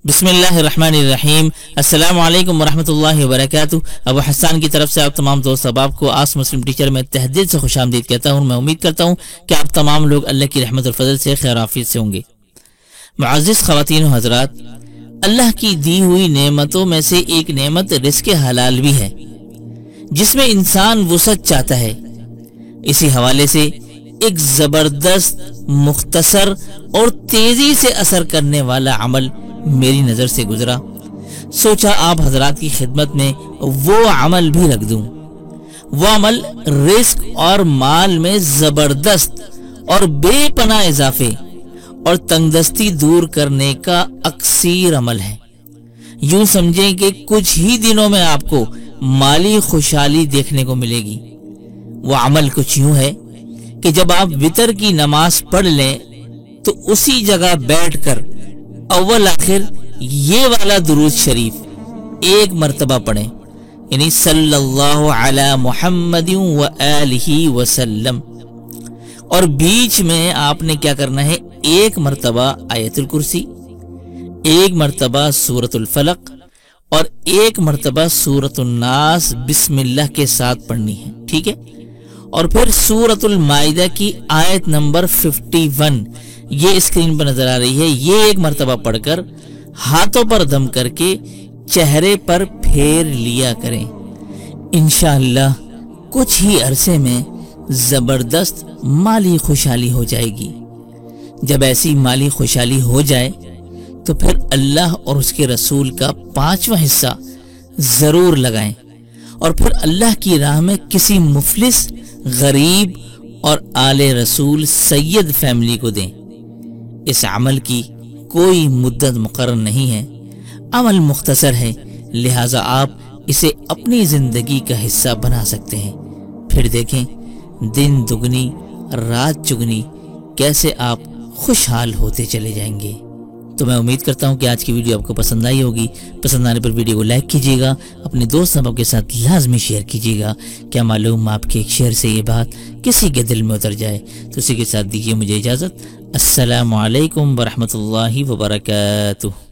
बिस्मिल्लाहिर्रहमानिर्रहीम। अस्सलामु अलैकुम वरहमतुल्लाहि वबरकातुहू। अबू हसन की तरफ से आप तमाम दोस्त अहबाब को आस मुस्लिम टीचर में तहदीद से खुशामदीद कहता हूँ। मैं उम्मीद करता हूँ कि आप तमाम लोग अल्लाह की रहमत और फजल से खैर आफियत से होंगे। मुअज़्ज़िज़ ख़वातीन व हज़रात, अल्लाह की दी हुई नेमतों में से एक नेमत रिज़्क़ हलाल भी है, जिसमें इंसान वुसअत चाहता है। इसी हवाले से एक ज़बरदस्त, मुख्तसर और तेजी से असर करने वाला अमल मेरी नज़र से गुजरा। सोचा आप हजरात की खिदमत में वो अमल भी रख दूं। वो अमल रिस्क और माल में ज़बरदस्त और बेपनाह इजाफे और तंगदस्ती दूर करने का अक्सीर अमल है। यूं समझें कि कुछ ही दिनों में आपको माली खुशहाली देखने को मिलेगी। वो अमल कुछ यूं है कि जब आप वितर की नमाज पढ़ लें तो उसी जगह बैठकर अव्वल आखिर ये वाला दुरूद शरीफ एक मर्तबा पढ़ें, यानी सल्लल्लाहु अला मुहम्मदिन व आलिहि वसल्लम। और बीच में आपने क्या करना है, एक मर्तबा आयतुल कुर्सी, एक मर्तबा सूरतुल फलक और एक मर्तबा सूरतुन नास बिस्मिल्लाह के साथ पढ़नी है। ठीक है। और फिर सूरतुल माइदा की आयत नंबर 51 ये स्क्रीन पर नजर आ रही है, ये एक मर्तबा पढ़कर हाथों पर दम करके चेहरे पर फेर लिया करें। इंशाअल्लाह कुछ ही अरसे में जबरदस्त माली खुशहाली हो जाएगी। जब ऐसी माली खुशहाली हो जाए तो फिर अल्लाह और उसके रसूल का 5वां हिस्सा जरूर लगाएं और फिर अल्लाह की राह में किसी मुफलिस, गरीब और आले रसूल सैयद फैमिली को दें। इस अमल की कोई मुद्दत मुकर्रर नहीं है, अमल मुख्तसर है, लिहाजा आप इसे अपनी जिंदगी का हिस्सा बना सकते हैं। फिर देखें दिन दुगनी रात चुगनी कैसे आप खुशहाल होते चले जाएंगे। तो मैं उम्मीद करता हूं कि आज की वीडियो आपको पसंद आई होगी। पसंद आने पर वीडियो को लाइक कीजिएगा, अपने दोस्त अहबाब के साथ लाजमी शेयर कीजिएगा। क्या मालूम आपके एक शेयर से ये बात किसी के दिल में उतर जाए। तो उसी के साथ दीजिए मुझे इजाज़त। अस्सलामु अलैकुम वरहमतुल्लाहि वबरकातुहू।